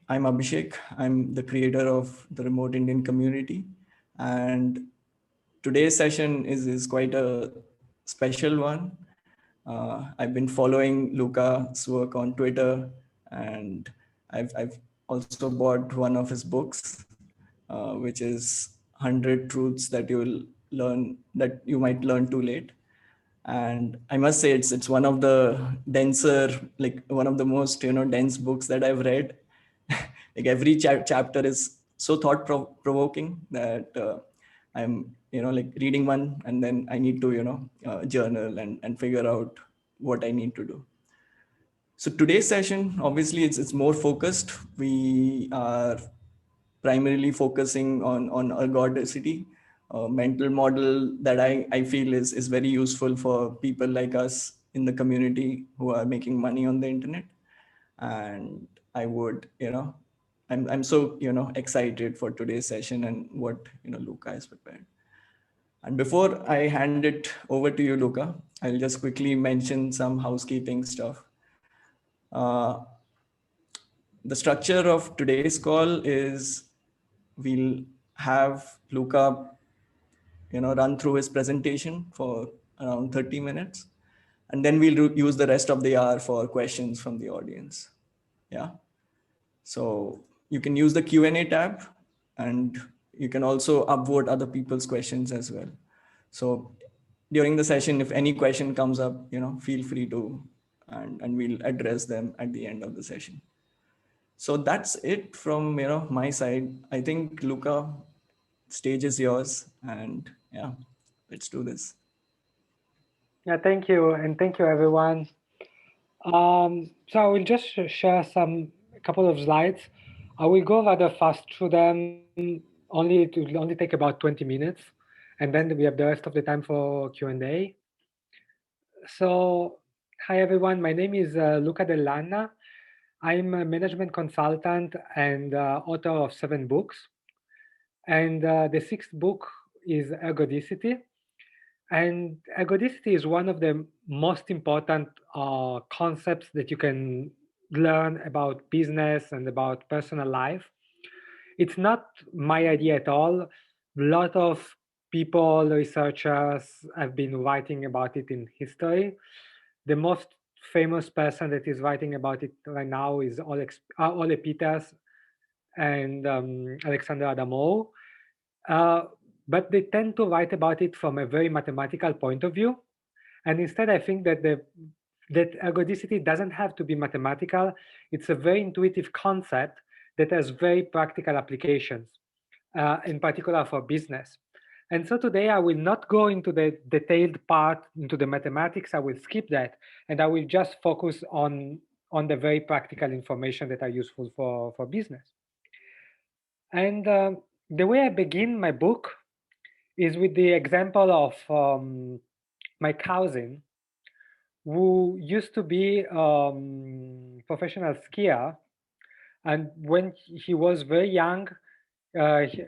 I'm Abhishek. I'm the creator of the Remote Indian Community. And today's session is quite a special one. I've been following Luca's work on Twitter, and I've also bought one of his books, which is 100 Truths That You'll Learn That You Might Learn Too Late. And I must say it's one of the denser, like one of the most dense books that I've read. Like every chapter is so provoking that I'm like reading one and then I need to journal and figure out what I need to do. So today's session, obviously, it's more focused. We are primarily focusing on ergodicity, a mental model that I feel is very useful for people like us in the community who are making money on the internet. And I would, I'm so, excited for today's session and what, Luca has prepared. And before I hand it over to you, Luca, I'll just quickly mention some housekeeping stuff. Uh, the structure of today's call is we'll have Luca, run through his presentation for around 30 minutes. And then we'll use the rest of the hour for questions from the audience. Yeah. So you can use the Q&A tab, and you can also upvote other people's questions as well. So during the session, if any question comes up, feel free to, and we'll address them at the end of the session. So that's it from my side. I think Luca, stage is yours, and yeah, let's do this. Yeah, thank you, and thank you, everyone. So I will just share a couple of slides. I will go rather fast through them. It will only take about 20 minutes, and then we have the rest of the time for Q&A. So, hi everyone. My name is Luca Dellanna. I'm a management consultant and author of 7 books. And the 6th book is Ergodicity. And ergodicity is one of the most important concepts that you can learn about business and about personal life. It's not my idea at all. A lot of people, researchers have been writing about it in history. The most famous person that is writing about it right now is Ole Peters and Alexander Adamou. Uh, but they tend to write about it from a very mathematical point of view. And instead, I think that that ergodicity doesn't have to be mathematical. It's a very intuitive concept that has very practical applications, in particular for business. And so today I will not go into the detailed part, into the mathematics. I will skip that, and I will just focus on the very practical information that are useful for business. And the way I begin my book is with the example of my cousin, who used to be professional skier, and when he was very young,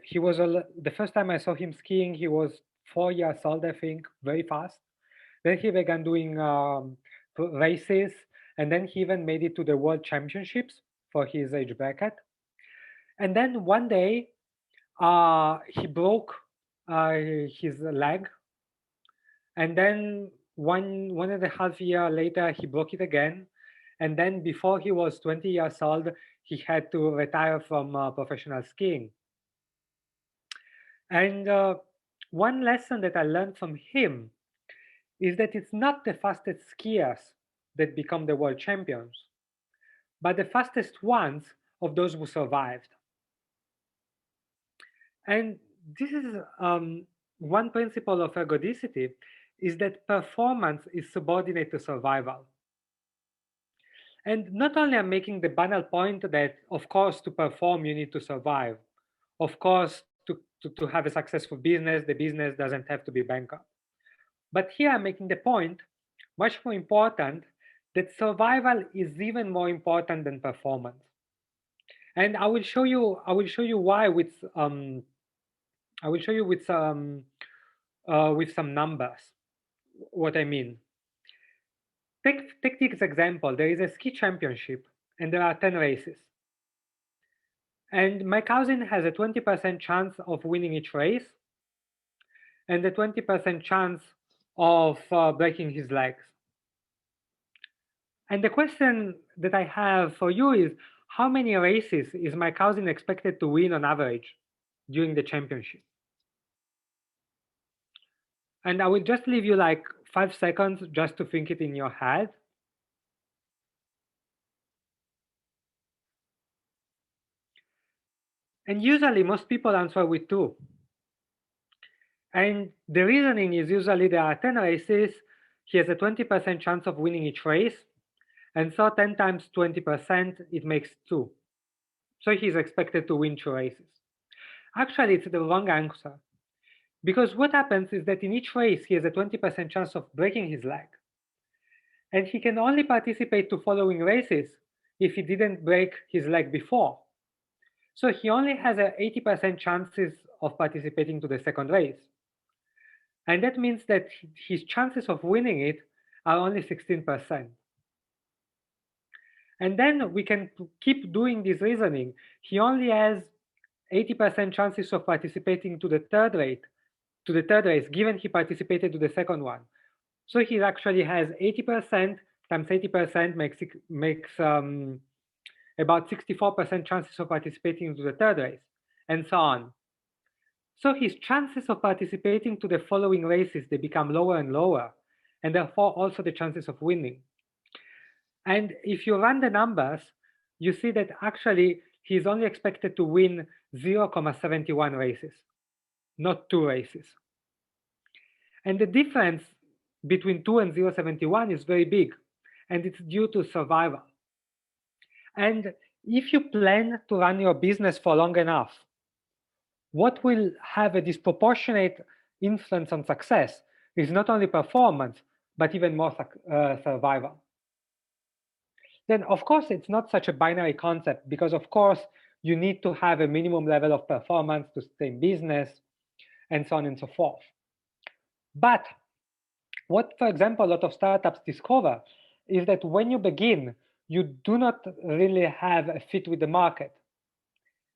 he was the first time I saw him skiing, he was 4 years old, I think, very fast. Then he began doing races, and then he even made it to the World Championships for his age bracket. And then one day, he broke his leg, and then one and a half year later he broke it again, and then before he was 20 years old he had to retire from professional skiing. And one lesson that I learned from him is that it's not the fastest skiers that become the world champions, but the fastest ones of those who survived. And this is one principle of ergodicity, is that performance is subordinate to survival. And not only I'm making the banal point that, of course, to perform, you need to survive. Of course, to have a successful business, the business doesn't have to be bankrupt. But here I'm making the point, much more important, that survival is even more important than performance. And I will show you why I will show you with some numbers what I mean. Take this example. There is a ski championship, and there are 10 races. And my cousin has a 20% chance of winning each race and a 20% chance of breaking his legs. And the question that I have for you is, how many races is my cousin expected to win on average during the championship? And I will just leave you like 5 seconds just to think it in your head. And usually most people answer with 2. And the reasoning is usually there are 10 races, he has a 20% chance of winning each race. And so 10 times 20%, it makes 2. So he's expected to win 2 races. Actually, it's the wrong answer. Because what happens is that in each race, he has a 20% chance of breaking his leg. And he can only participate to following races if he didn't break his leg before. So he only has a 80% chances of participating to the second race. And that means that his chances of winning it are only 16%. And then we can keep doing this reasoning. He only has 80% chances of participating to the third race, given he participated to the second one. So he actually has 80% times 80% makes about 64% chances of participating to the third race, and so on. So his chances of participating to the following races, they become lower and lower, and therefore also the chances of winning. And if you run the numbers, you see that actually he's only expected to win 0.71 races, not 2 races. And the difference between 2 and 0.71 is very big, and it's due to survival. And if you plan to run your business for long enough, what will have a disproportionate influence on success is not only performance, but even more survival. Then, of course, it's not such a binary concept because, of course, you need to have a minimum level of performance to stay in business and so on and so forth. But what, for example, a lot of startups discover is that when you begin, you do not really have a fit with the market.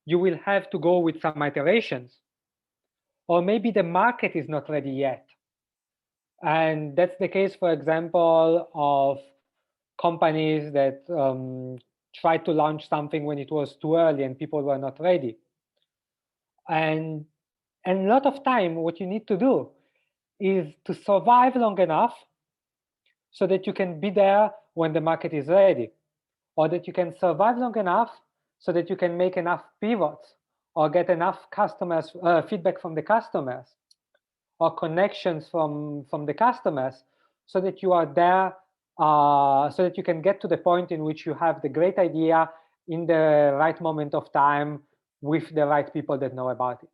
You will have to go with some iterations. Or maybe the market is not ready yet. And that's the case, for example, of companies that tried to launch something when it was too early and people were not ready. And a lot of time, what you need to do is to survive long enough so that you can be there when the market is ready, or that you can survive long enough so that you can make enough pivots or get enough customers feedback from the customers or connections from the customers so that you are there, so that you can get to the point in which you have the great idea in the right moment of time with the right people that know about it.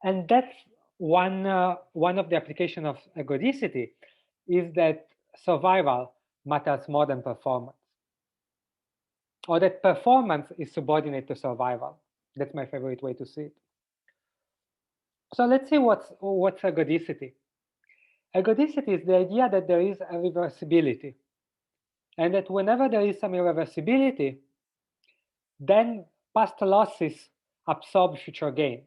And that's one of the application of ergodicity, is that survival matters more than performance, or that performance is subordinate to survival. That's my favorite way to see it. So let's see what's ergodicity. Ergodicity is the idea that there is a reversibility, and that whenever there is some irreversibility, then past losses absorb future gains.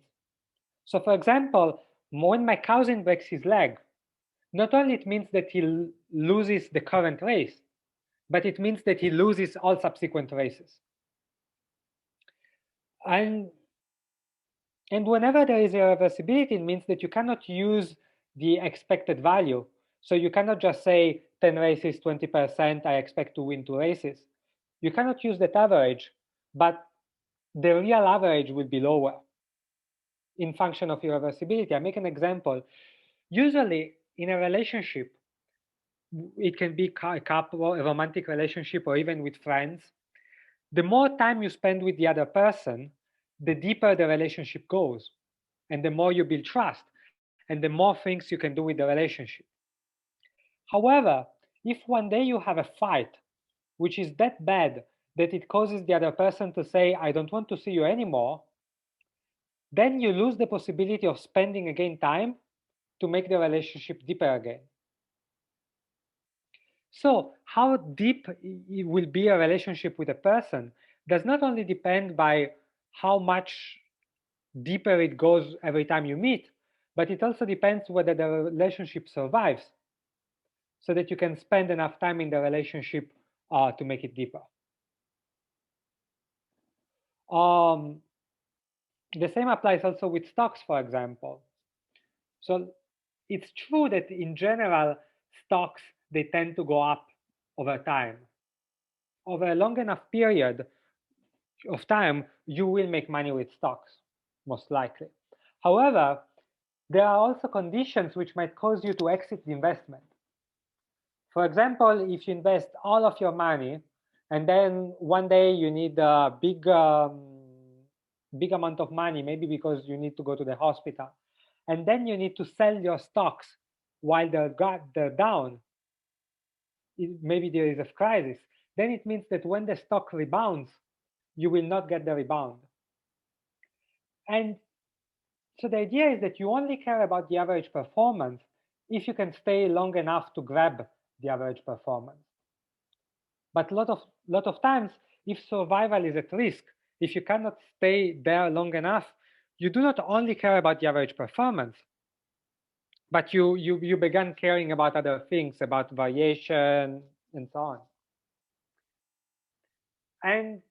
So for example, when my cousin breaks his leg, not only it means that he loses the current race, but it means that he loses all subsequent races. And whenever there is irreversibility, it means that you cannot use the expected value. So you cannot just say 10 races, 20%, I expect to win 2 races. You cannot use that average, but the real average will be lower in function of irreversibility. I make an example. Usually in a relationship, it can be a couple, a romantic relationship, or even with friends. The more time you spend with the other person, the deeper the relationship goes, and the more you build trust, and the more things you can do with the relationship. However, if one day you have a fight, which is that bad that it causes the other person to say, I don't want to see you anymore, then you lose the possibility of spending again time to make the relationship deeper again. So how deep will be a relationship with a person does not only depend by how much deeper it goes every time you meet, but it also depends whether the relationship survives, so that you can spend enough time in the relationship to make it deeper. Um, the same applies also with stocks, for example. So it's true that in general, stocks, they tend to go up over time. Over a long enough period of time, you will make money with stocks, most likely. However, there are also conditions which might cause you to exit the investment. For example, if you invest all of your money and then one day you need a big amount of money, maybe because you need to go to the hospital, and then you need to sell your stocks while they're down, maybe there is a crisis, then it means that when the stock rebounds, you will not get the rebound. And so the idea is that you only care about the average performance if you can stay long enough to grab the average performance. But a lot of times, if survival is at risk, if you cannot stay there long enough, you do not only care about the average performance, but you begin caring about other things, about variation and so on. And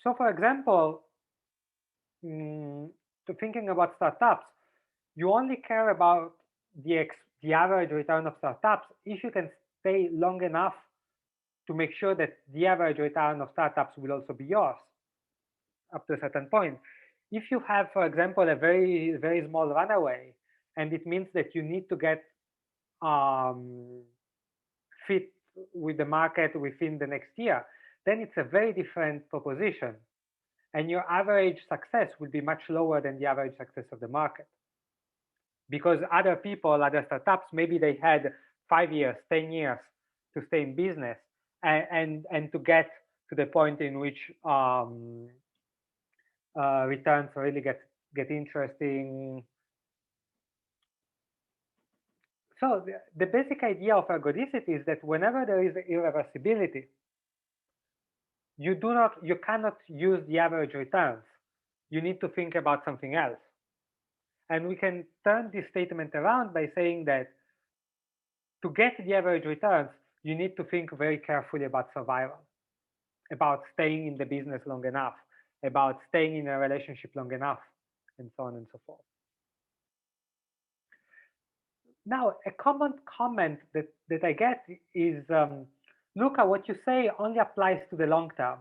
so, for example, to thinking about startups, you only care about the average return of startups if you can stay long enough to make sure that the average return of startups will also be yours up to a certain point. If you have, for example, a very, very small runaway, and it means that you need to get fit with the market within the next year, then it's a very different proposition. And your average success will be much lower than the average success of the market. Because other people, other startups, maybe they had 5 years, 10 years to stay in business and to get to the point in which returns really get interesting. So the basic idea of ergodicity is that whenever there is irreversibility, you cannot use the average returns. You need to think about something else. And we can turn this statement around by saying that to get the average returns, you need to think very carefully about survival, about staying in the business long enough, about staying in a relationship long enough, and so on and so forth. Now, a common comment that I get is, Luca, what you say only applies to the long term,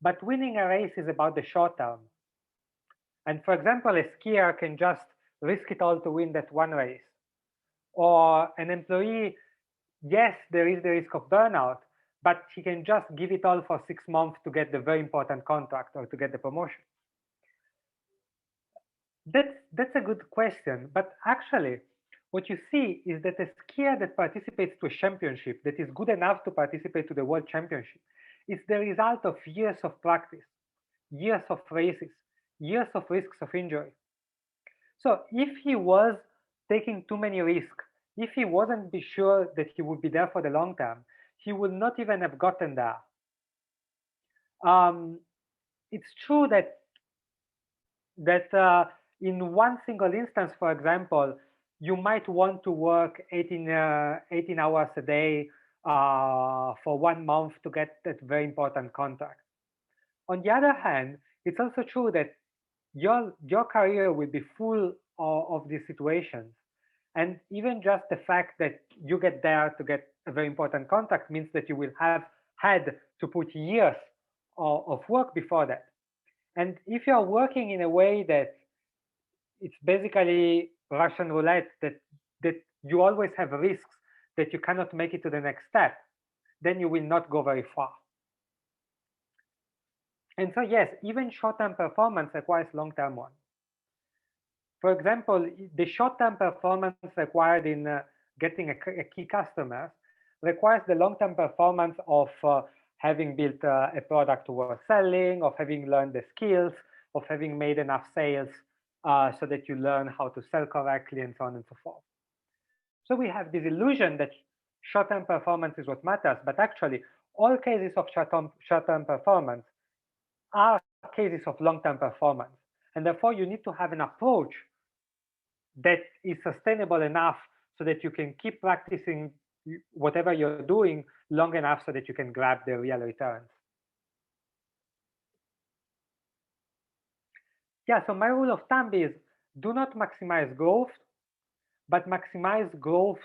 but winning a race is about the short term. And for example, a skier can just risk it all to win that one race. Or an employee, yes, there is the risk of burnout, but he can just give it all for 6 months to get the very important contract or to get the promotion. That's a good question, but actually, what you see is that a skier that participates to a championship, that is good enough to participate to the world championship, is the result of years of practice, years of races, years of risks of injury. So if he was taking too many risks, if he wasn't be sure that he would be there for the long term, he would not even have gotten there. It's true that in one single instance, for example, you might want to work 18 hours a day for 1 month to get that very important contract. On the other hand, it's also true that your career will be full of these situations. And even just the fact that you get there to get a very important contract means that you will have had to put years of work before that. And if you're working in a way that it's basically Russian roulette, that you always have risks, that you cannot make it to the next step, then you will not go very far. And so yes, even short-term performance requires long-term one. For example, the short-term performance required in getting a key customer requires the long-term performance of having built a product worth selling, of having learned the skills, of having made enough sales so that you learn how to sell correctly, and so on and so forth. So we have this illusion that short-term performance is what matters, but actually all cases of short-term performance are cases of long-term performance. And therefore, you need to have an approach that is sustainable enough so that you can keep practicing whatever you're doing long enough so that you can grab the real returns. Yeah, so my rule of thumb is do not maximize growth, but maximize growth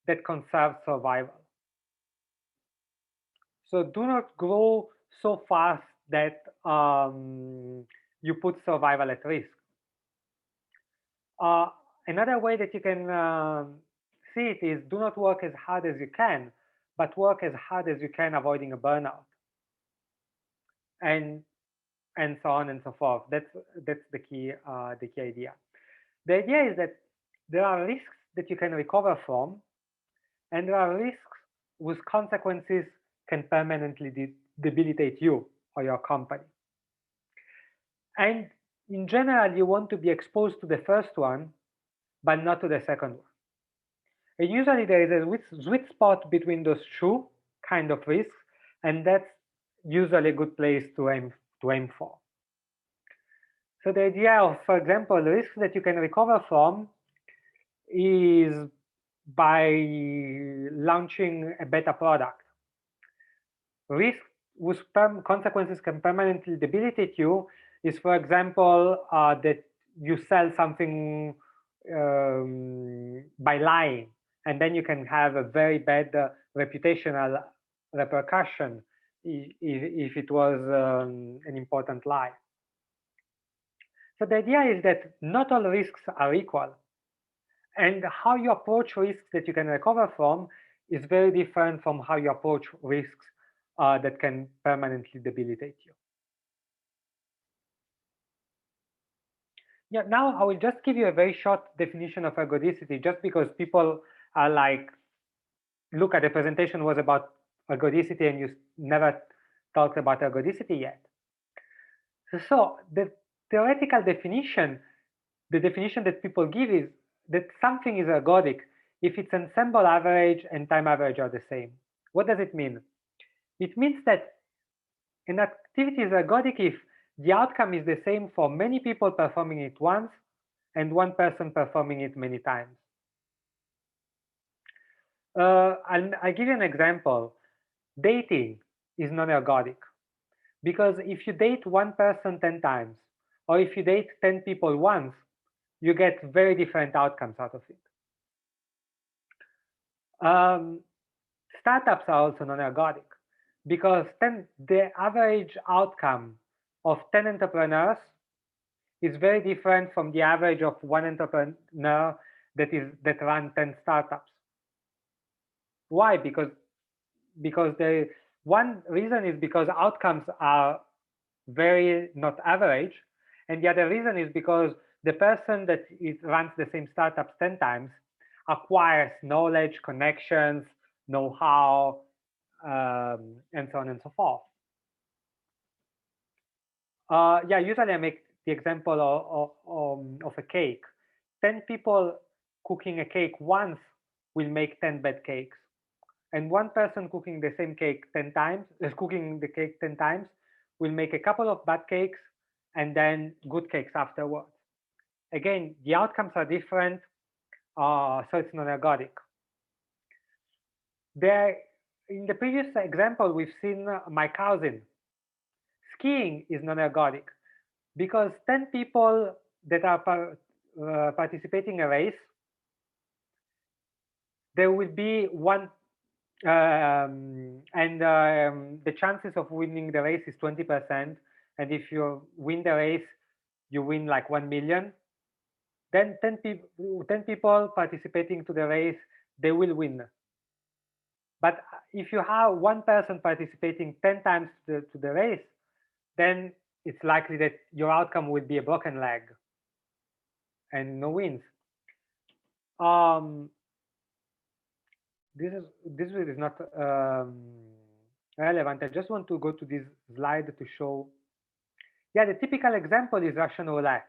that conserves survival. So do not grow so fast that you put survival at risk. Another way that you can see it is do not work as hard as you can, but work as hard as you can, avoiding a burnout, and so on and so forth. That's the key idea. The idea is that there are risks that you can recover from, and there are risks whose consequences can permanently debilitate you or your company. And in general, you want to be exposed to the first one, but not to the second one. And usually there is a sweet spot between those two kind of risks, and that's usually a good place to aim for. So the idea of, for example, the risks that you can recover from is by launching a beta product. Risk whose consequences can permanently debilitate you is, for example, that you sell something by lying, and then you can have a very bad reputational repercussion if it was an important lie. So the idea is that not all risks are equal, and how you approach risks that you can recover from is very different from how you approach risks that can permanently debilitate you. Yeah, now I will just give you a very short definition of ergodicity, just because people are like, look, at the presentation was about ergodicity and you never talked about ergodicity yet. So the theoretical definition, the definition that people give is that something is ergodic if its ensemble average and time average are the same. What does it mean? It means that an activity is ergodic if the outcome is the same for many people performing it once and one person performing it many times. I'll give you an example. Dating is non-ergodic because if you date one person 10 times, or if you date 10 people once, you get very different outcomes out of it. Startups are also non-ergodic because the average outcome of 10 entrepreneurs is very different from the average of one entrepreneur that run 10 startups. Why? Because the one reason is because outcomes are very not average, and the other reason is because the person that runs the same startups 10 times acquires knowledge, connections, know-how, and so on and so forth. Yeah, usually I make the example of a cake. 10 people cooking a cake once will make 10 bad cakes. And one person cooking the same cake 10 times, cooking the cake 10 times, will make a couple of bad cakes and then good cakes afterwards. Again, the outcomes are different, so it's non-ergodic. In the previous example, we've seen my cousin. Skiing is non-ergodic because 10 people that are participating in a race, there will be one, the chances of winning the race is 20%. And if you win the race, you win like 1 million. Then 10 people participating to the race, they will win. But if you have one person participating 10 times to the race, then it's likely that your outcome will be a broken leg and no wins. This is not relevant. I just want to go to this slide to show. Yeah, the typical example is Russian roulette.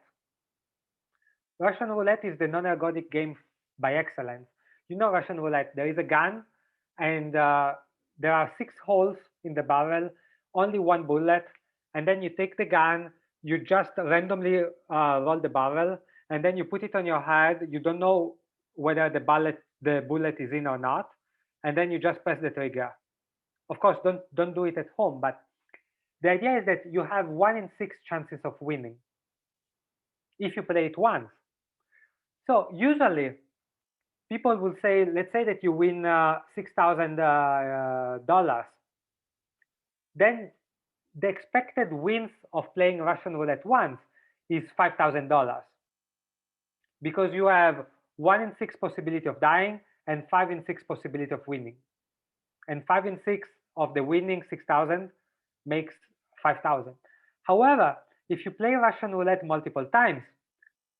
Russian roulette is the non-ergodic game by excellence. You know Russian roulette. There is a gun, and there are 6 holes in the barrel, only one bullet, and then you take the gun, you just randomly roll the barrel, and then you put it on your head. You don't know whether the bullet is in or not, and then you just press the trigger. Of course, don't do it at home, but the idea is that you have 1 in 6 chances of winning if you play it once. So usually people will say, let's say that you win $6,000, then the expected wins of playing Russian roulette once is $5,000 because you have 1 in 6 possibility of dying and 5 in 6 possibility of winning. And 5 in 6 of the winning 6,000 makes 5,000. However, if you play Russian roulette multiple times,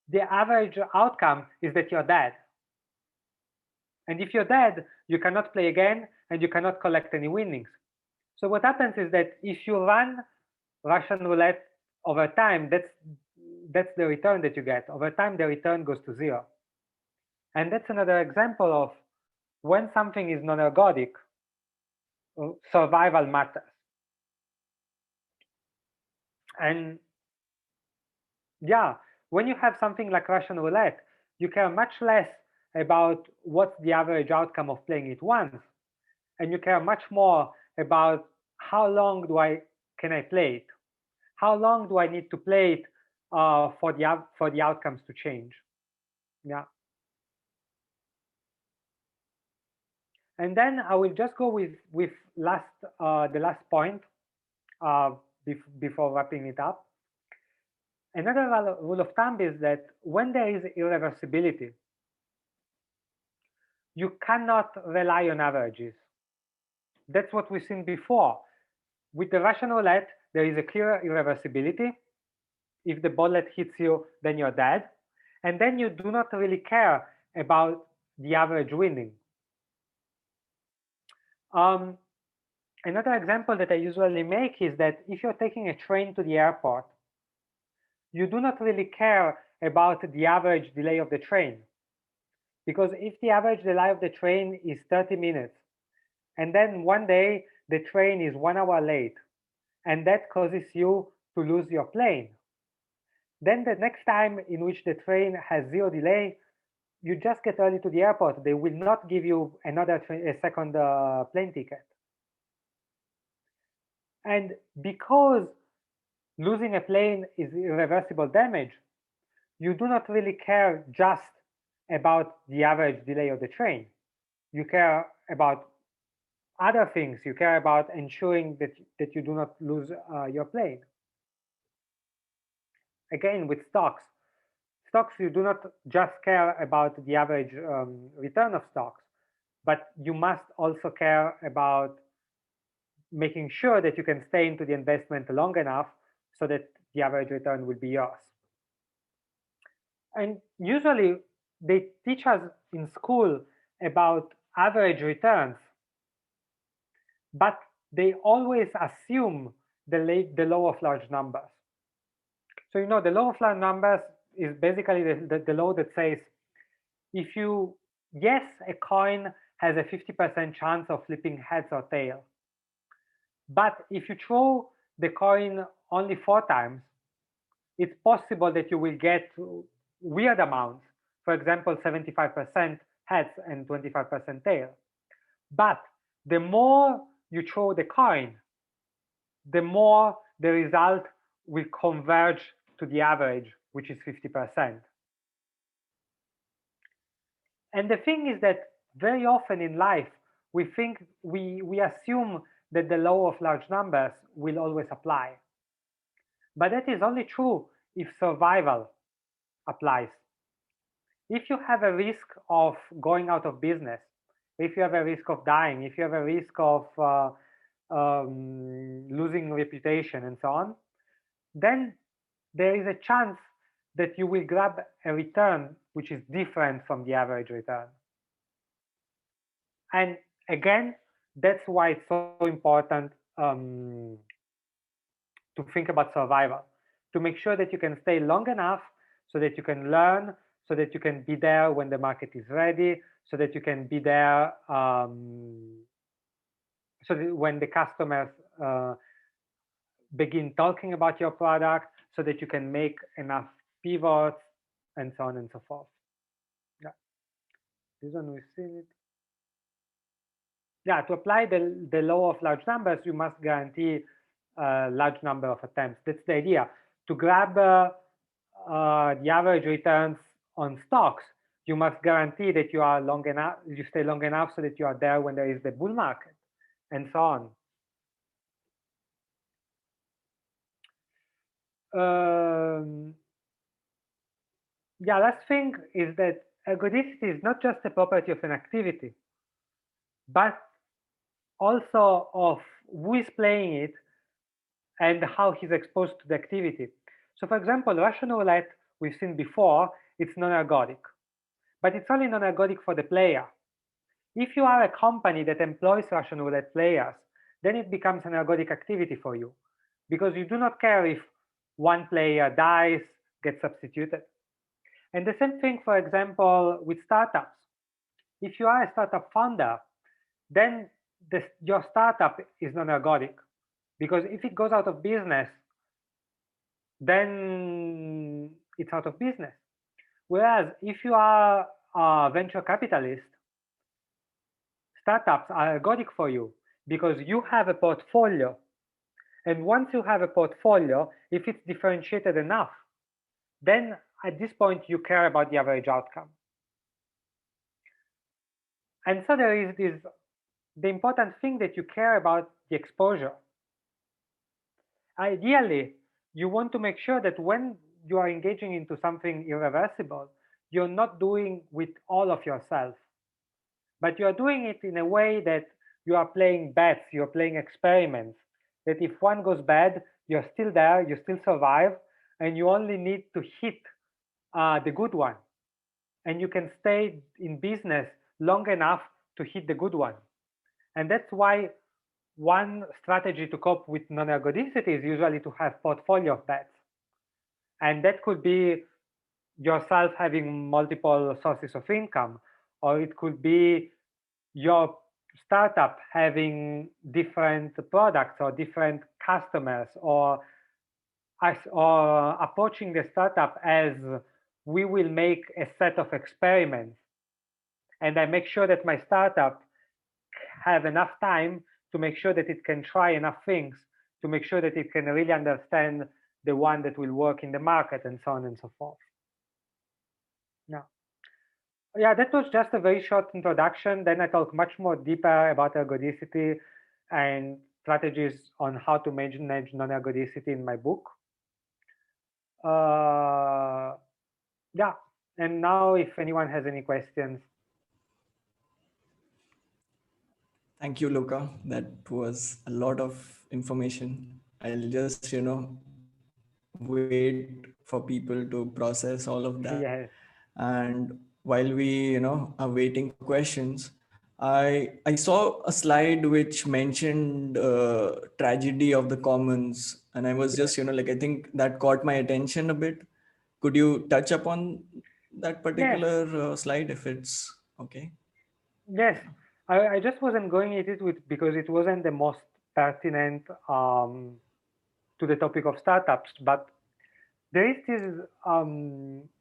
the average outcome is that you're dead. And if you're dead, you cannot play again and you cannot collect any winnings. So what happens is that if you run Russian roulette over time, that's the return that you get. Over time, the return goes to 0. And that's another example of when something is non-ergodic, survival matters. And yeah, when you have something like Russian roulette, you care much less about what's the average outcome of playing it once, and you care much more about how long can I play it? How long do I need to play it for the outcomes to change? Yeah. And then I will just go with the last point before wrapping it up. Another rule of thumb is that when there is irreversibility, you cannot rely on averages. That's what we've seen before. With the Russian roulette, there is a clear irreversibility. If the bullet hits you, then you're dead. And then you do not really care about the average winning. Another example that I usually make is that if you're taking a train to the airport, you do not really care about the average delay of the train. Because if the average delay of the train is 30 minutes, and then one day the train is 1 hour late, and that causes you to lose your plane, then the next time in which the train has 0 delay, you just get early to the airport. They will not give you a second plane ticket. And because losing a plane is irreversible damage, you do not really care just about the average delay of the train. You care about other things. You care about ensuring that you do not lose your plane. Again, with stocks, you do not just care about the average return of stocks, but you must also care about making sure that you can stay into the investment long enough so that the average return will be yours. And usually they teach us in school about average returns, but they always assume the law of large numbers. So, the law of large numbers is basically the law that says, yes, a coin has a 50% chance of flipping heads or tails. But if you throw the coin only 4 times, it's possible that you will get weird amounts. For example, 75% heads and 25% tail. But the more you throw the coin, the more the result will converge to the average, which is 50%. And the thing is that very often in life, we assume that the law of large numbers will always apply. But that is only true if survival applies. If you have a risk of going out of business, if you have a risk of dying, if you have a risk of losing reputation and so on, then there is a chance that you will grab a return which is different from the average return. And again, that's why it's so important to think about survival, to make sure that you can stay long enough so that you can learn, so that you can be there when the market is ready, so that you can be there so that when the customers begin talking about your product, so that you can make enough pivots and so on and so forth. Yeah, this one we've seen it. Yeah, to apply the law of large numbers, you must guarantee a large number of attempts. That's the idea. To grab the average returns on stocks, you must guarantee that you are long enough, you stay long enough so that you are there when there is the bull market, and so on. Yeah, last thing is that ergodicity is not just a property of an activity, but also of who is playing it and how he's exposed to the activity. So for example, Russian roulette, we've seen before, it's non-ergodic, but it's only non-ergodic for the player. If you are a company that employs Russian roulette players, then it becomes an ergodic activity for you, because you do not care if one player dies, gets substituted. And the same thing, for example, with startups. If you are a startup founder, then your startup is non-ergodic, because if it goes out of business, then it's out of business. Whereas if you are a venture capitalist, startups are ergodic for you because you have a portfolio. And once you have a portfolio, if it's differentiated enough, then at this point you care about the average outcome. And so there is the important thing that you care about the exposure. Ideally, you want to make sure that when you are engaging into something irreversible, you're not doing with all of yourself, but you are doing it in a way that you are playing bets, you're playing experiments, that if one goes bad, you're still there, you still survive, and you only need to hit the good one. And you can stay in business long enough to hit the good one. And that's why one strategy to cope with non-ergodicity is usually to have portfolio of bets. And that could be yourself having multiple sources of income, or it could be your startup having different products or different customers, or approaching the startup as we will make a set of experiments, and I make sure that my startup have enough time to make sure that it can try enough things to make sure that it can really understand the one that will work in the market, and so on and so forth. Now, yeah, that was just a very short introduction. Then I talk much more deeper about ergodicity and strategies on how to manage non-ergodicity in my book. Yeah, and now if anyone has any questions. Thank you, Luca. That was a lot of information. I'll just, wait for people to process all of that. Yes. And while we, are waiting for questions, I saw a slide which mentioned tragedy of the commons, and I was just, I think that caught my attention a bit. Could you touch upon that Yes. particular slide if it's okay? Yes. I just wasn't going into it because it wasn't the most pertinent to the topic of startups, but there is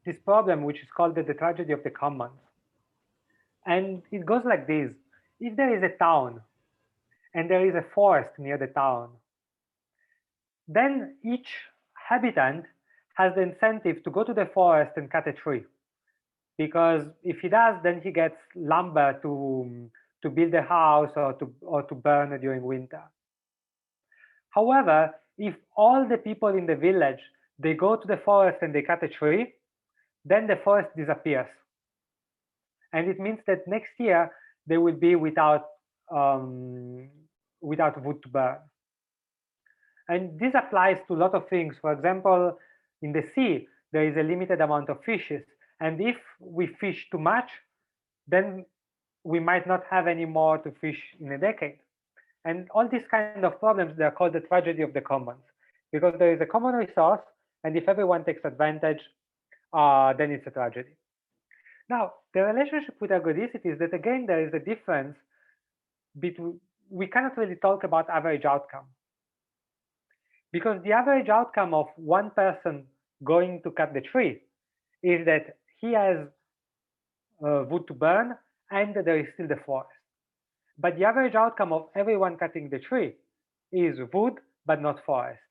this problem which is called the tragedy of the commons. And it goes like this. If there is a town and there is a forest near the town, then each habitant has the incentive to go to the forest and cut a tree. Because if he does, then he gets lumber to build a house or to burn during winter. However, if all the people in the village, they go to the forest and they cut a tree, then the forest disappears. And it means that next year they will be without wood to burn. And this applies to a lot of things. For example, in the sea, there is a limited amount of fishes. And if we fish too much, then we might not have any more to fish in a decade. And all these kind of problems, they're called the tragedy of the commons, because there is a common resource, and if everyone takes advantage, then it's a tragedy. Now, the relationship with ergodicity is that, again, there is a difference between we cannot really talk about average outcome, because the average outcome of one person going to cut the tree is that he has wood to burn and there is still the forest. But the average outcome of everyone cutting the tree is wood but not forest.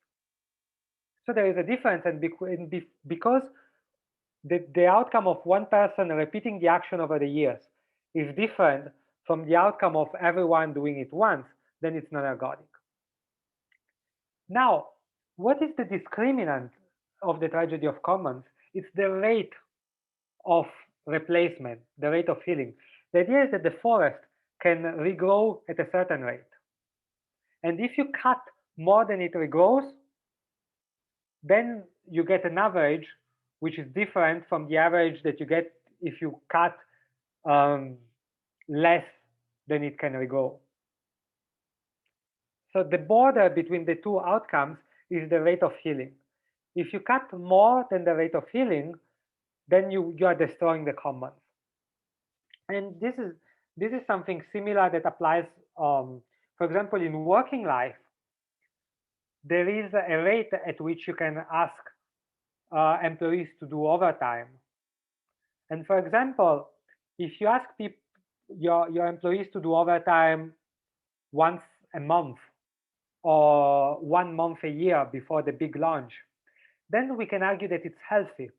So there is a difference, and because the outcome of one person repeating the action over the years is different from the outcome of everyone doing it once, then it's not ergodic. Now, what is the discriminant of the tragedy of commons? It's the rate of replacement, the rate of healing. The idea is that the forest can regrow at a certain rate. And if you cut more than it regrows, then you get an average which is different from the average that you get if you cut less than it can regrow. So the border between the two outcomes is the rate of healing. If you cut more than the rate of healing, then you are destroying the commons. And this is something similar that applies, for example, in working life. There is a rate at which you can ask employees to do overtime. And for example, if you ask your employees to do overtime once a month or 1 month a year before the big launch, then we can argue that it's healthy,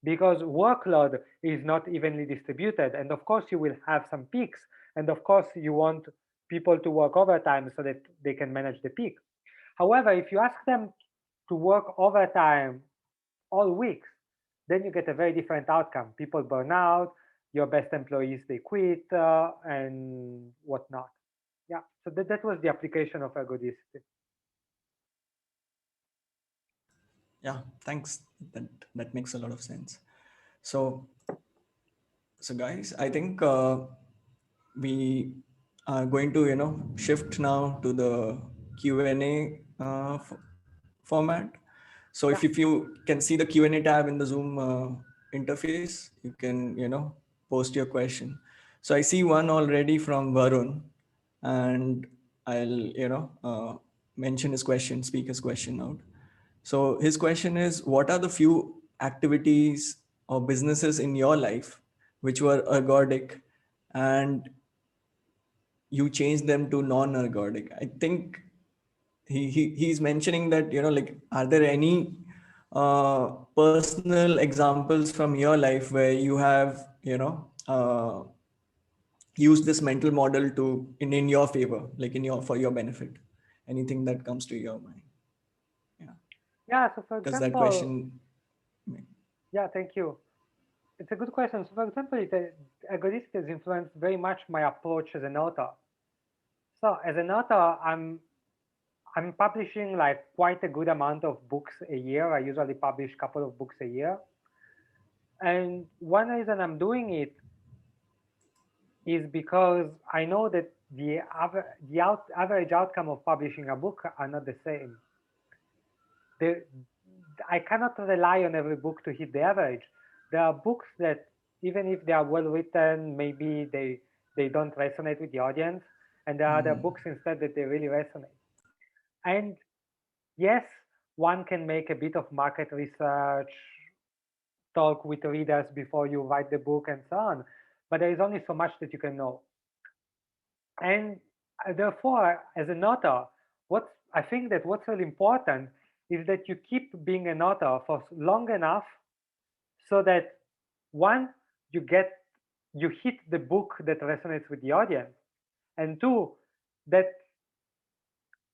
because workload is not evenly distributed. And of course, you will have some peaks. And of course, you want people to work overtime so that they can manage the peak. However, if you ask them to work overtime all weeks, then you get a very different outcome. People burn out, your best employees, they quit, and whatnot. Yeah, so that was the application of ergodicity. Yeah, thanks. That that makes a lot of sense. So so guys, I think we are going to shift now to the Q&A format. So Yeah, if you can see the Q&A tab in the Zoom interface, you can post your question. So I see one already from Varun, and I'll mention his question, speak his question out. So his question is, what are the few activities or businesses in your life which were ergodic and you changed them to non-ergodic? I think he's mentioning that, like, are there any personal examples from your life where you have, used this mental model to in your favor, like in your for your benefit? Anything that comes to your mind? Yeah. yeah. So for Does that example, question? yeah, thank you. It's a good question. So for example, ergodicity has influenced very much my approach as an author. So as an author, I'm publishing like quite a good amount of books a year. I usually publish a couple of books a year. And one reason I'm doing it is because I know that average outcome of publishing a book are not the same. I cannot rely on every book to hit the average. There are books that, even if they are well written, maybe they don't resonate with the audience. And there are other books instead that they really resonate. And yes, one can make a bit of market research, talk with readers before you write the book and so on. But there is only so much that you can know. And therefore, as an author, I think that what's really important is that you keep being an author for long enough so that, one, you hit the book that resonates with the audience, and two, that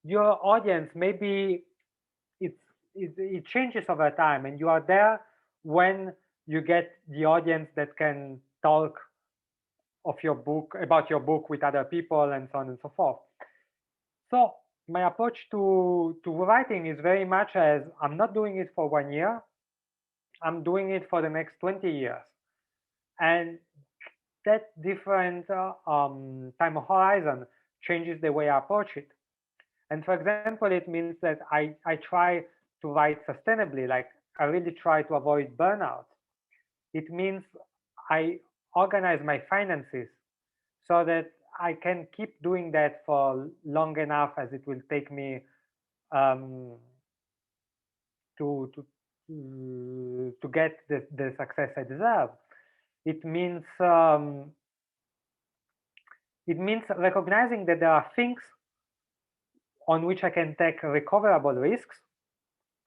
your audience, maybe it changes over time, and you are there when you get the audience that can talk about your book with other people and so on and so forth. So my approach to writing is very much as, I'm not doing it for 1 year, I'm doing it for the next 20 years. And that different time horizon changes the way I approach it. And for example, it means that I try to write sustainably, like I really try to avoid burnout. It means I organize my finances so that I can keep doing that for long enough as it will take me um, to to get the success I deserve. It means um, it means recognizing that there are things on which I can take recoverable risks.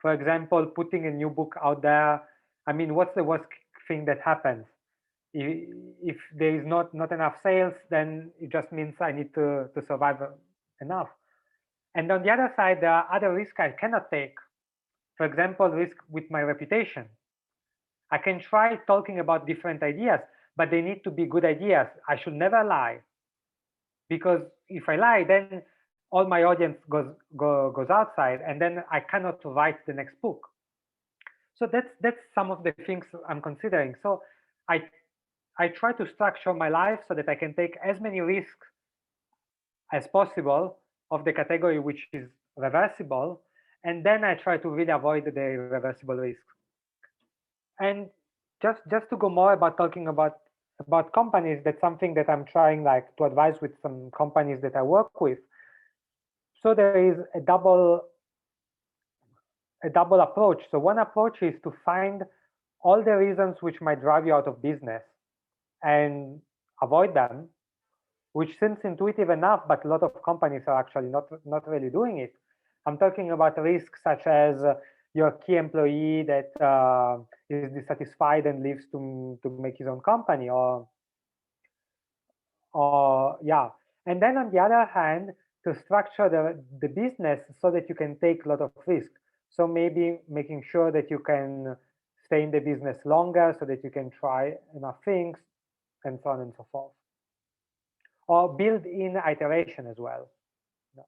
For example, putting a new book out there. I mean, what's the worst thing that happens? If there is not enough sales, then it just means I need to survive enough. And on the other side, there are other risks I cannot take. For example, risk with my reputation. I can try talking about different ideas, but they need to be good ideas. I should never lie, because if I lie, then all my audience goes outside, and then I cannot write the next book. So that's some of the things I'm considering. So I I try to structure my life so that I can take as many risks as possible of the category which is reversible, and then I try to really avoid the irreversible risks. And just to go more about talking about companies, that's something that I'm trying like to advise with some companies that I work with. So there is a double approach. So one approach is to find all the reasons which might drive you out of business and avoid them, which seems intuitive enough, but a lot of companies are actually not really doing it. I'm talking about risks such as your key employee that is dissatisfied and leaves to make his own company, or yeah. And then on the other hand, to structure the business so that you can take a lot of risk. So maybe making sure that you can stay in the business longer so that you can try enough things and so on and so forth. Or build in iteration as well. Yeah.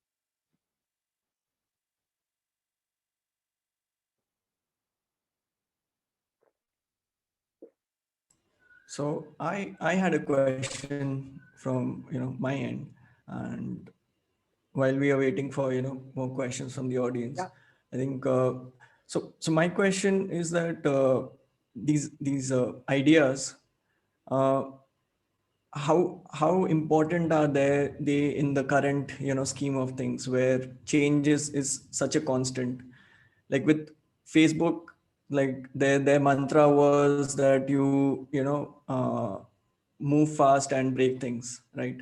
So I had a question from my end, and while we are waiting for more questions from the audience, Yeah. I think so my question is that these ideas, uh, how important are they in the current scheme of things, where changes is such a constant, like with Facebook, like their mantra was that move fast and break things, right?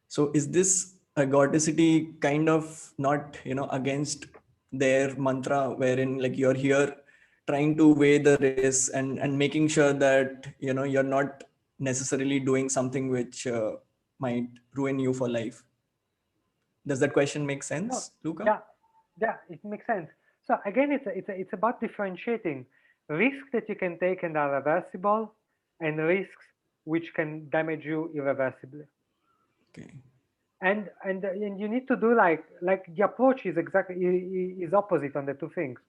So is this ergodicity kind of not against their mantra, wherein like you're here trying to weigh the risks and making sure that you're not necessarily doing something which might ruin you for life? Does that question make No. sense, Luca? Yeah. Yeah. It makes sense. So again, it's about differentiating risks that you can take and are reversible, and risks which can damage you irreversibly. Okay. And you need to do like the approach is exactly is opposite on the two things.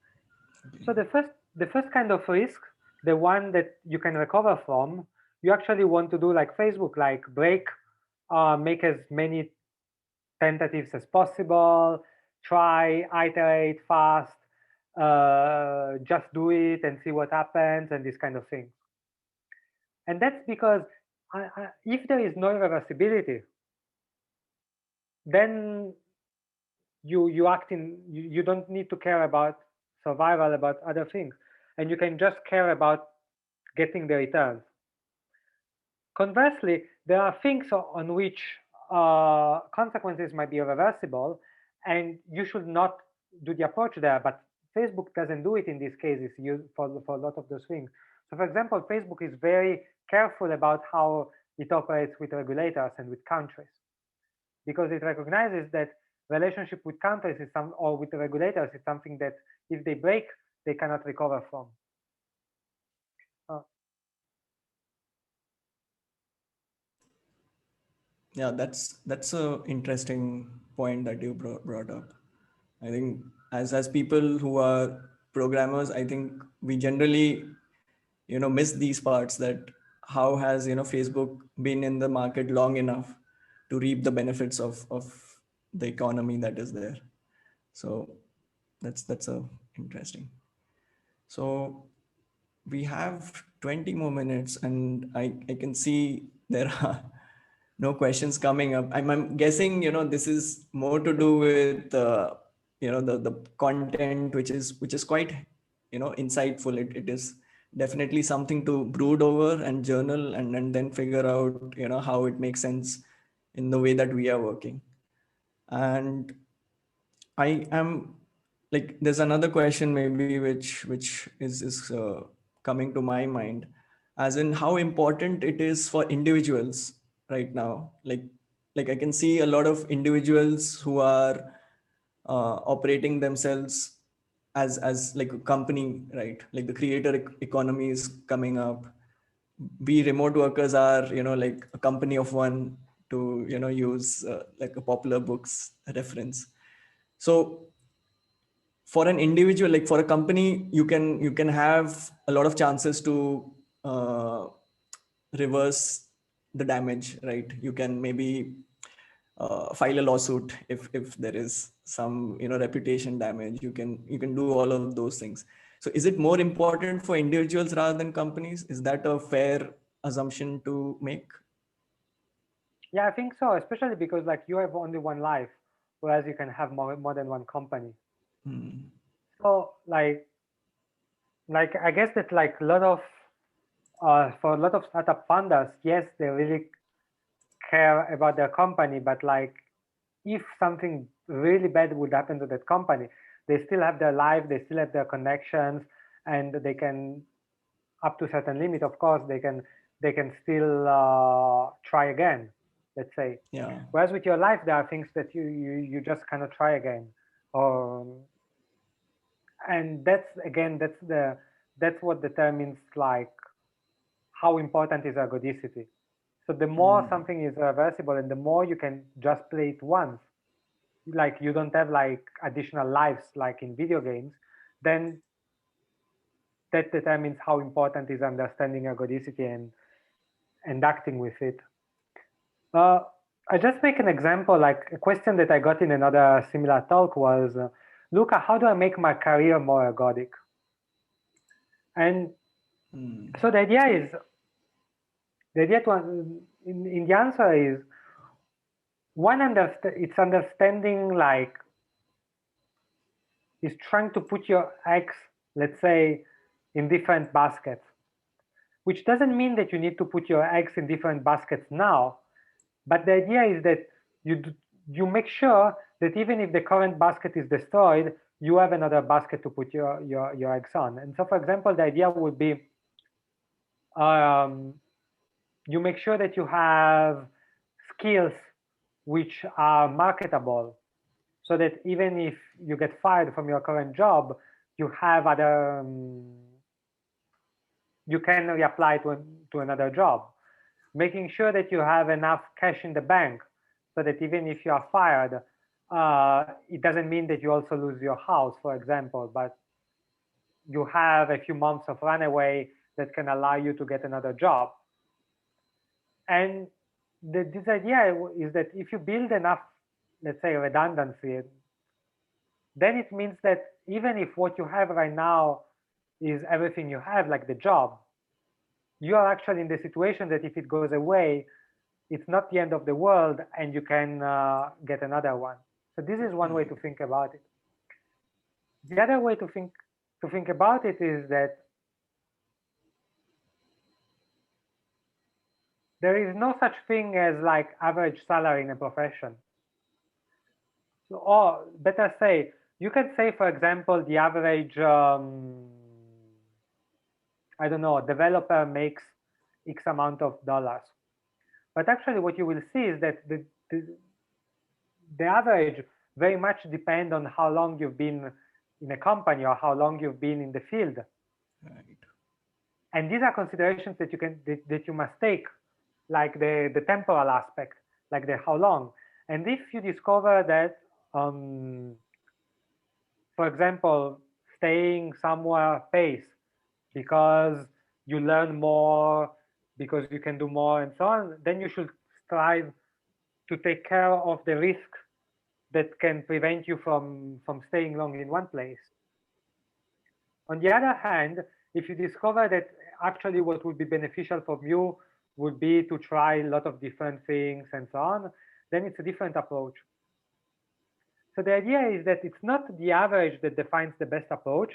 So Okay. the first kind of risk, the one that you can recover from, you actually want to do like Facebook, like break, make as many tentatives as possible, try, iterate fast, just do it and see what happens, and this kind of thing. And that's because if there is no irreversibility, then you act in you don't need to care about survival, about other things, and you can just care about getting the returns. Conversely, there are things on which consequences might be irreversible, and you should not do the approach there. But Facebook doesn't do it in these cases for a lot of those things. So, for example, Facebook is very careful about how it operates with regulators and with countries, because it recognizes that relationship with countries is some or with the regulators is something that if they break, they cannot recover from. Uh, Yeah, that's a interesting point that you brought up. I think as people who are programmers, I think we generally miss these parts, that how has Facebook been in the market long enough to reap the benefits of the economy that is there. So that's a interesting. So we have 20 more minutes, and I can see there are No questions coming up. I'm guessing, this is more to do with, the content, which is quite, insightful. It is definitely something to brood over and journal, and then figure out, how it makes sense in the way that we are working. And I am like, there's another question maybe which is coming to my mind, as in how important it is for individuals right now. Like I can see a lot of individuals who are operating themselves as like a company, right? Like the creator economy is coming up. We remote workers are, like a company of one, to use like a popular books reference. So for an individual, like for a company, you can have a lot of chances to uh, reverse the damage, right? You can maybe file a lawsuit if there is some reputation damage. You can do all of those things. So is it more important for individuals rather than companies? Is that a fair assumption to make? Yeah, I think so, especially because like you have only one life, whereas you can have more than one company. Hmm. So like I guess that like a lot of for a lot of startup founders, yes, they really care about their company, but like if something really bad would happen to that company, they still have their life, they still have their connections, and they can, up to a certain limit, of course, they can still try again, let's say. Yeah. Whereas with your life, there are things that you just cannot try again, or and that's again that's what determines like how important is ergodicity. So the more Hmm. something is reversible and the more you can just play it once, like you don't have like additional lives like in video games, then that determines how important is understanding ergodicity and acting with it. Uh, I just make an example, like a question that I got in another similar talk was, Luca, how do I make my career more ergodic? And Hmm. so the idea to, in the answer is it's understanding like is trying to put your eggs, let's say, in different baskets, which doesn't mean that you need to put your eggs in different baskets now, but the idea is that you make sure that even if the current basket is destroyed, you have another basket to put your eggs on. And so, for example, the idea would be um, you make sure that you have skills which are marketable, so that even if you get fired from your current job, you have other you can reapply to another job. Making sure that you have enough cash in the bank, so that even if you are fired, it doesn't mean that you also lose your house, for example, but you have a few months of runaway that can allow you to get another job. And this idea is that if you build enough, let's say, redundancy, then it means that even if what you have right now is everything you have, like the job, you are actually in the situation that if it goes away, it's not the end of the world and you can get another one. So this is one way to think about it. The other way to think about it is that there is no such thing as like average salary in a profession. So, or better say, you can say, for example, the average, I don't know, developer makes X amount of dollars. But actually what you will see is that the average very much depend on how long you've been in a company or how long you've been in the field. Right. And these are considerations that you must take, like the temporal aspect, like the how long. And if you discover that, for example, staying somewhere pays because you learn more, because you can do more and so on, then you should strive to take care of the risk that can prevent you from staying long in one place. On the other hand, if you discover that actually what would be beneficial for you would be to try a lot of different things and so on, then it's a different approach. So the idea is that it's not the average that defines the best approach,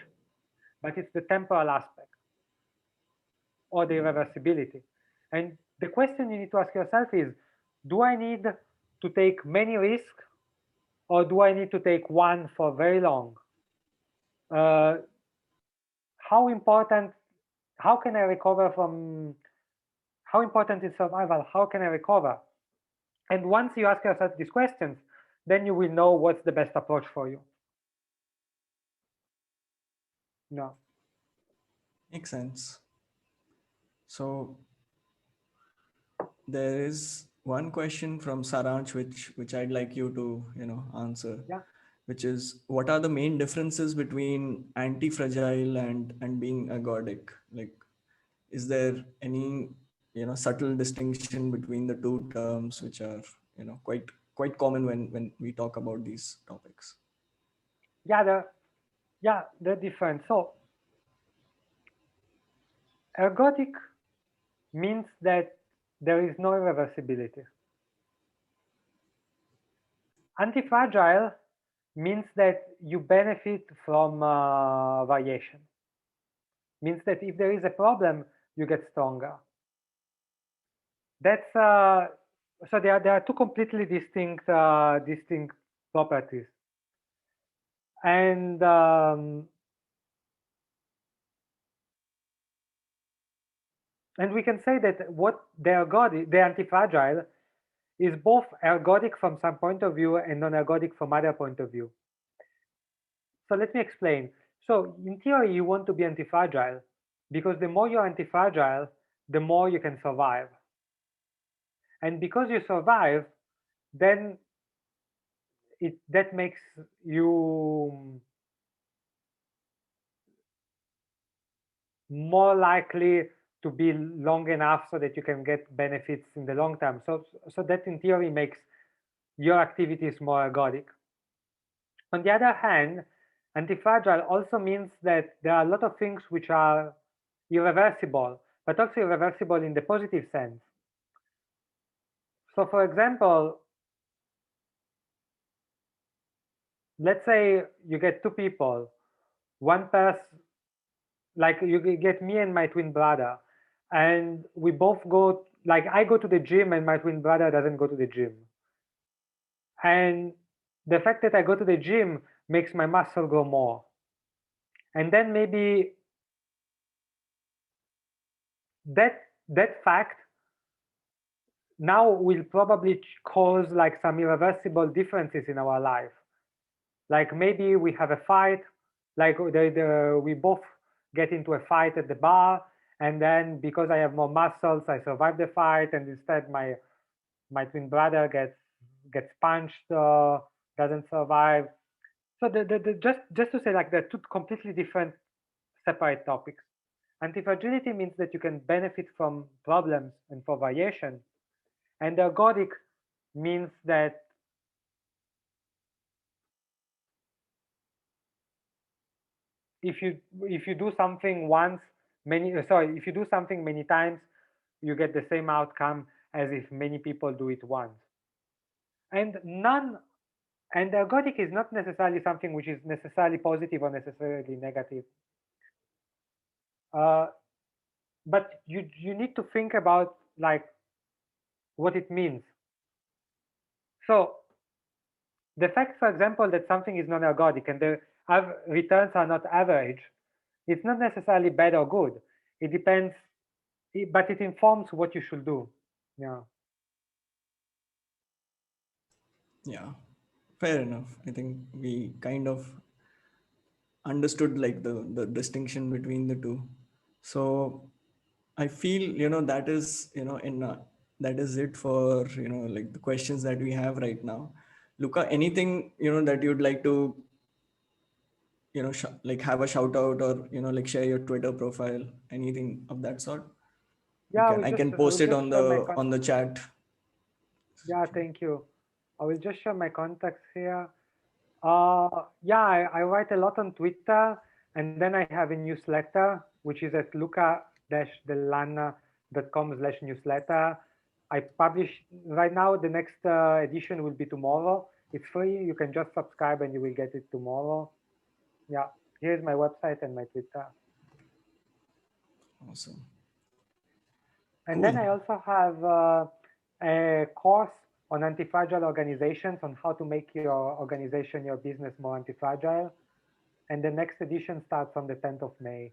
but it's the temporal aspect or the irreversibility. And the question you need to ask yourself is, do I need to take many risks, or do I need to take one for very long? Uh, how important, how can I recover from, how important is survival? How can I recover? And once you ask yourself these questions, then you will know what's the best approach for you. No. Makes sense. So there is one question from Saransh which I'd like you to answer, Yeah. which is, what are the main differences between anti-fragile and being ergodic? Like, is there any subtle distinction between the two terms, which are quite common when we talk about these topics? Yeah, they're different. So ergodic means that there is no irreversibility. Antifragile means that you benefit from variation. Means that if there is a problem, you get stronger. That's so there are two completely distinct properties, and we can say that what the ergodic, the antifragile, is both ergodic from some point of view and non-ergodic from other point of view. So let me explain. So in theory, you want to be antifragile because the more you're antifragile, the more you can survive. And because you survive, then that makes you more likely to be long enough so that you can get benefits in the long term. So that in theory makes your activities more ergodic. On the other hand, antifragile also means that there are a lot of things which are irreversible, but also irreversible in the positive sense. So for example, let's say you get two people, one person, like you get me and my twin brother, and we both go, like I go to the gym and my twin brother doesn't go to the gym. And the fact that I go to the gym makes my muscle grow more. And then maybe that fact now will probably cause like some irreversible differences in our life. Like maybe we have a fight, like we both get into a fight at the bar, and then because I have more muscles, I survive the fight, and instead my twin brother gets punched, doesn't survive. So just to say, like, they're two completely different, separate topics. Antifragility means that you can benefit from problems and for variation, and ergodic means that if you do something once, if you do something many times, you get the same outcome as if many people do it once. And ergodic is not necessarily something which is necessarily positive or necessarily negative. Uh, but you need to think about like what it means. So the fact, for example, that something is non-ergodic and the returns are not average, it's not necessarily bad or good. It depends, but it informs what you should do. Yeah. Yeah, fair enough. I think we kind of understood like the distinction between the two. So I feel that is in that is it for like the questions that we have right now. Luca, anything that you'd like to like have a shout out, or like share your Twitter profile, anything of that sort? You Yeah, can, I can I will post it just share my on the chat yeah, section. thank you. I will just share my contacts here. Yeah, I write a lot on Twitter, and then I have a newsletter which is at luca-dellanna.com. .com/newsletter. I publish right now. The next edition will be tomorrow. It's free. You can just subscribe and you will get it tomorrow. Yeah, here's my website and my Twitter. Awesome. And then Cool. I also have a course on anti-fragile organizations, on how to make your organization, your business more anti-fragile. And the next edition starts on the 10th of May.